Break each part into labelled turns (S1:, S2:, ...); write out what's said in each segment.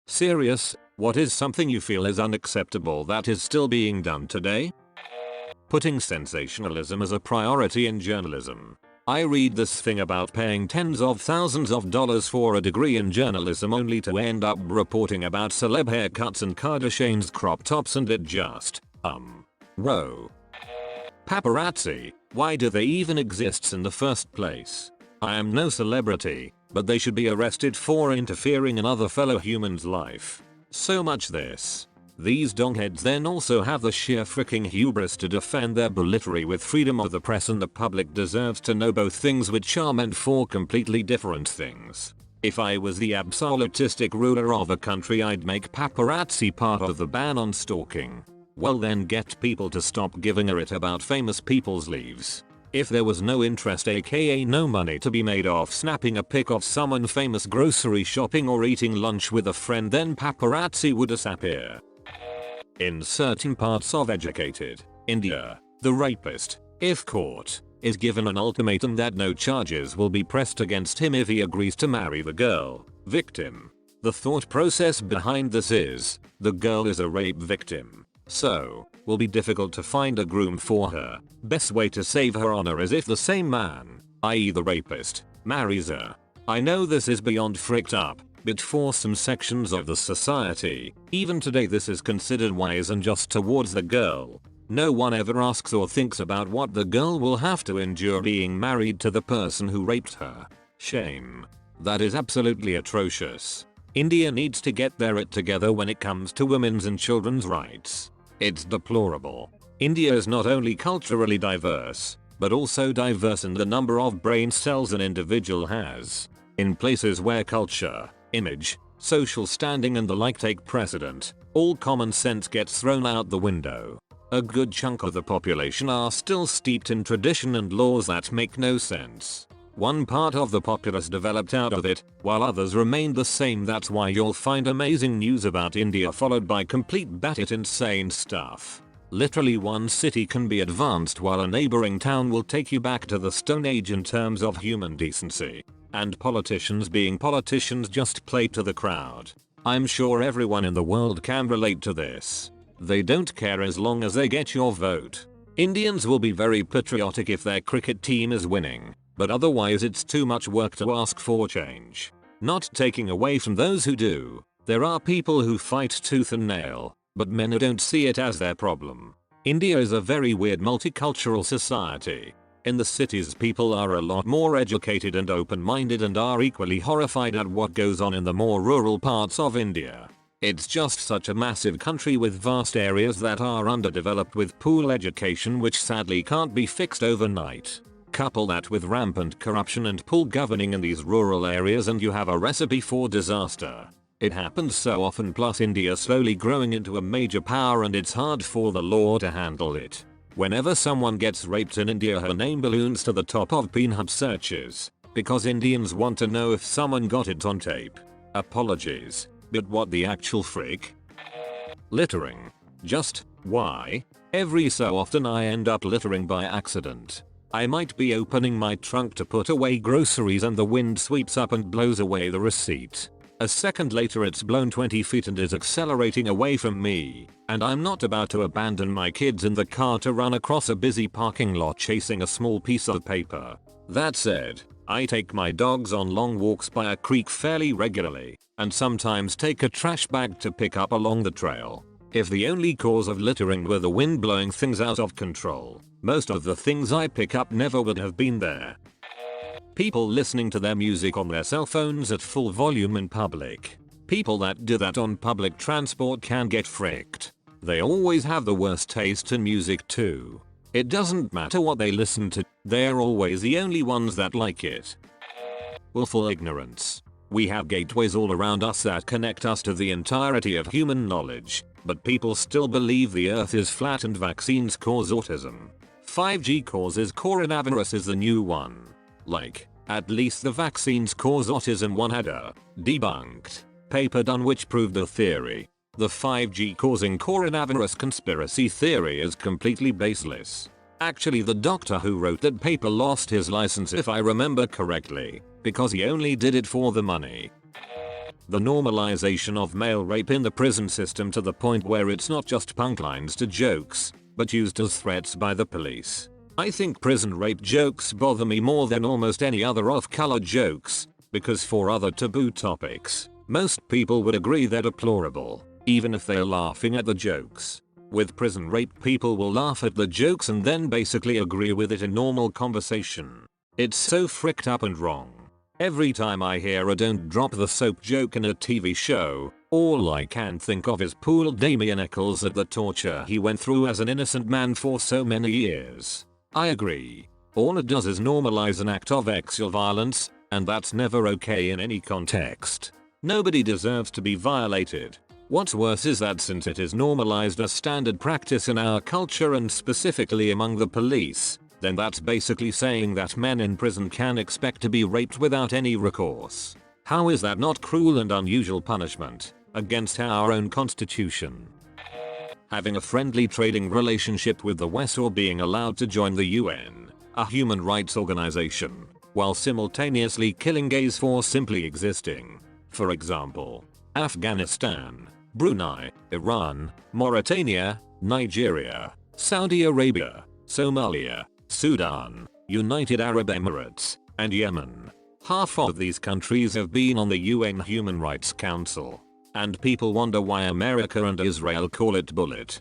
S1: Serious, what is something you feel is unacceptable that is still being done today? Putting sensationalism as a priority in journalism. I read this thing about paying tens of thousands of dollars for a degree in journalism only to end up reporting about celeb haircuts and Kardashian's crop tops, and it just, row. Paparazzi, why do they even exist in the first place? I am no celebrity, but they should be arrested for interfering in other fellow humans' life. So much this. These dongheads then also have the sheer freaking hubris to defend their bellittery with freedom of the press, and the public deserves to know both things, which are meant for completely different things. If I was the absolutistic ruler of a country, I'd make paparazzi part of the ban on stalking. Well, then get people to stop giving a shit about famous people's lives. If there was no interest, aka no money, to be made off snapping a pic of someone famous grocery shopping or eating lunch with a friend, then paparazzi would disappear. In certain parts of educated India, the rapist, if caught, is given an ultimatum that no charges will be pressed against him if he agrees to marry the girl victim. The thought process behind this is, the girl is a rape victim, so will be difficult to find a groom for her. Best way to save her honor is if the same man, i.e. the rapist, marries her. I know this is beyond fricked up, but for some sections of the society, even today this is considered wise and just towards the girl. No one ever asks or thinks about what the girl will have to endure being married to the person who raped her. Shame. That is absolutely atrocious. India needs to get their it together when it comes to women's and children's rights. It's deplorable. India is not only culturally diverse, but also diverse in the number of brain cells an individual has. In places where culture, image, social standing and the like take precedent, all common sense gets thrown out the window. A good chunk of the population are still steeped in tradition and laws that make no sense. One part of the populace developed out of it, while others remained the same. That's why you'll find amazing news about India followed by complete batshit insane stuff. Literally one city can be advanced while a neighboring town will take you back to the Stone Age in terms of human decency. And politicians being politicians just play to the crowd. I'm sure everyone in the world can relate to this. They don't care as long as they get your vote. Indians will be very patriotic if their cricket team is winning, but otherwise it's too much work to ask for change. Not taking away from those who do. There are people who fight tooth and nail, but many don't see it as their problem. India is a very weird multicultural society. In the cities, people are a lot more educated and open-minded and are equally horrified at what goes on in the more rural parts of India. It's just such a massive country with vast areas that are underdeveloped with poor education, which sadly can't be fixed overnight. Couple that with rampant corruption and poor governing in these rural areas and you have a recipe for disaster. It happens so often, plus India slowly growing into a major power and it's hard for the law to handle it. Whenever someone gets raped in India, her name balloons to the top of peanut searches, because Indians want to know if someone got it on tape. Apologies, but what the actual frick? Littering. Just, why? Every so often I end up littering by accident. I might be opening my trunk to put away groceries and the wind sweeps up and blows away the receipt. A second later it's blown 20 feet and is accelerating away from me, and I'm not about to abandon my kids in the car to run across a busy parking lot chasing a small piece of paper. That said, I take my dogs on long walks by a creek fairly regularly, and sometimes take a trash bag to pick up along the trail. If the only cause of littering were the wind blowing things out of control, most of the things I pick up never would have been there. People listening to their music on their cell phones at full volume in public. People that do that on public transport can get fricked. They always have the worst taste in music too. It doesn't matter what they listen to, they're always the only ones that like it. Willful ignorance. We have gateways all around us that connect us to the entirety of human knowledge, but people still believe the earth is flat and vaccines cause autism. 5G causes coronavirus is the new one. Like, at least the vaccines cause autism one had a debunked paper done which proved the theory. The 5G causing coronavirus conspiracy theory is completely baseless. Actually, the doctor who wrote that paper lost his license if I remember correctly, because he only did it for the money. The normalization of male rape in the prison system to the point where it's not just punchlines to jokes, but used as threats by the police. I think prison rape jokes bother me more than almost any other off-color jokes, because for other taboo topics, most people would agree they're deplorable, even if they're laughing at the jokes. With prison rape, people will laugh at the jokes and then basically agree with it in normal conversation. It's so fricked up and wrong. Every time I hear a don't drop the soap joke in a TV show, all I can think of is poor Damien Eccles at the torture he went through as an innocent man for so many years. I agree. All it does is normalize an act of sexual violence, and that's never okay in any context. Nobody deserves to be violated. What's worse is that since it is normalized as standard practice in our culture and specifically among the police, then that's basically saying that men in prison can expect to be raped without any recourse. How is that not cruel and unusual punishment against our own constitution? Having a friendly trading relationship with the West or being allowed to join the UN, a human rights organization, while simultaneously killing gays for simply existing. For example, Afghanistan, Brunei, Iran, Mauritania, Nigeria, Saudi Arabia, Somalia, Sudan, United Arab Emirates, and Yemen. Half of these countries have been on the UN Human Rights Council. And people wonder why America and Israel call it bullet.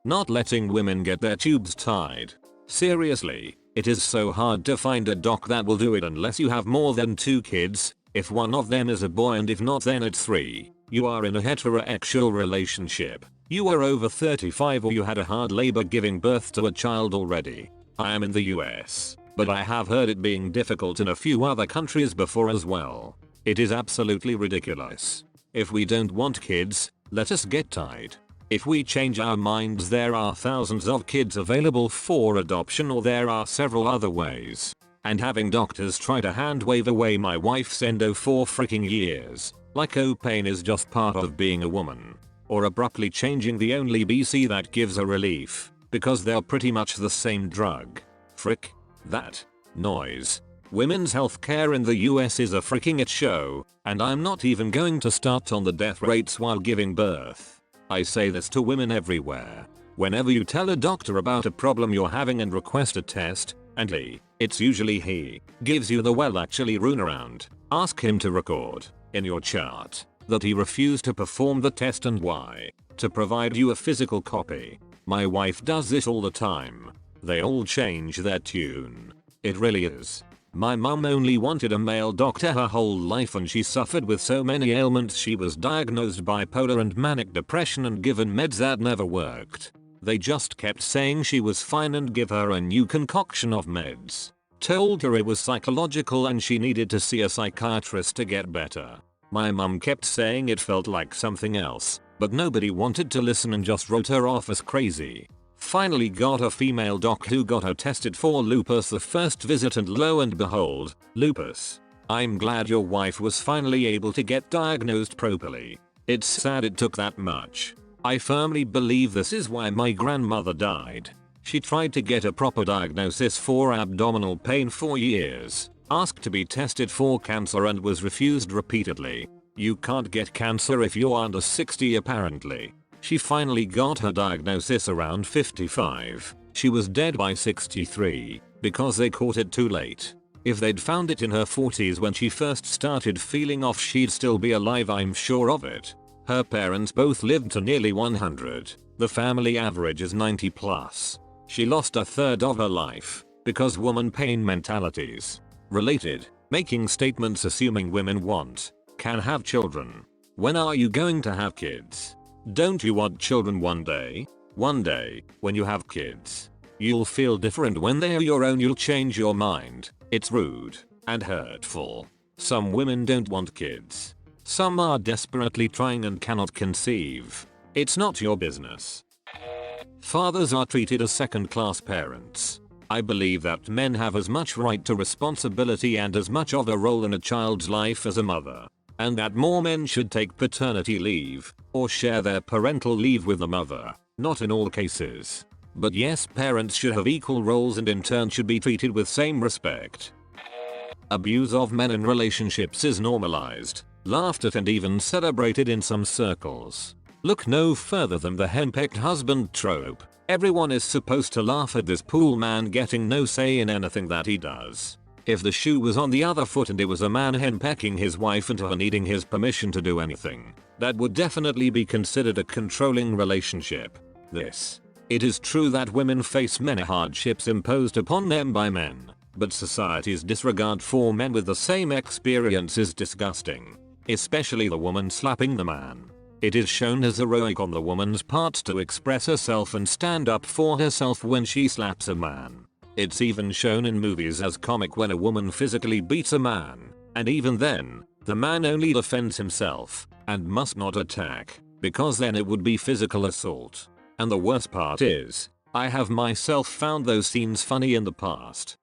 S1: Not letting women get their tubes tied. Seriously, it is so hard to find a doc that will do it unless you have more than 2 kids. If one of them is a boy and if not then it's 3. You are in a heterosexual relationship. You are over 35 or you had a hard labor giving birth to a child already. I am in the US, but I have heard it being difficult in a few other countries before as well. It is absolutely ridiculous. If we don't want kids, let us get tied. If we change our minds, there are thousands of kids available for adoption or there are several other ways. And having doctors try to hand wave away my wife's endo for freaking years, like pain is just part of being a woman. Or abruptly changing the only BC that gives a relief, because they're pretty much the same drug. Frick that noise. Women's healthcare in the US is a freaking it show, and I'm not even going to start on the death rates while giving birth. I say this to women everywhere. Whenever you tell a doctor about a problem you're having and request a test, and it's usually he, gives you the well actually runaround, ask him to record, in your chart, that he refused to perform the test and why, to provide you a physical copy. My wife does this all the time. They all change their tune. It really is. My mum only wanted a male doctor her whole life and she suffered with so many ailments. She was diagnosed bipolar and manic depression and given meds that never worked. They just kept saying she was fine and give her a new concoction of meds. Told her it was psychological and she needed to see a psychiatrist to get better. My mum kept saying it felt like something else, but nobody wanted to listen and just wrote her off as crazy. Finally got a female doc who got her tested for lupus the first visit and lo and behold, lupus. I'm glad your wife was finally able to get diagnosed properly. It's sad it took that much. I firmly believe this is why my grandmother died. She tried to get a proper diagnosis for abdominal pain for years, asked to be tested for cancer and was refused repeatedly. You can't get cancer if you're under 60 apparently. She finally got her diagnosis around 55. She was dead by 63 because they caught it too late. If they'd found it in her 40s when she first started feeling off, she'd still be alive, I'm sure of it. Her parents both lived to nearly 100. The family average is 90 plus. She lost a third of her life because woman pain mentalities. Related, making statements assuming women can have children. When are you going to have kids? Don't you want children one day? One day, when you have kids, you'll feel different when they're your own. You'll change your mind. It's rude and hurtful. Some women don't want kids. Some are desperately trying and cannot conceive. It's not your business. Fathers are treated as second-class parents. I believe that men have as much right to responsibility and as much of a role in a child's life as a mother. And that more men should take paternity leave, or share their parental leave with the mother. Not in all cases. But yes, parents should have equal roles and in turn should be treated with same respect. Abuse of men in relationships is normalized. laughed at and even celebrated in some circles. Look no further than the henpecked husband trope. Everyone is supposed to laugh at this pool man getting no say in anything that he does. If the shoe was on the other foot and it was a man henpecking his wife into her needing his permission to do anything, that would definitely be considered a controlling relationship. It is true that women face many hardships imposed upon them by men, but society's disregard for men with the same experience is disgusting. Especially the woman slapping the man. It is shown as heroic on the woman's part to express herself and stand up for herself when she slaps a man. It's even shown in movies as comic when a woman physically beats a man, and even then, the man only defends himself and must not attack, because then it would be physical assault. And the worst part is, I have myself found those scenes funny in the past.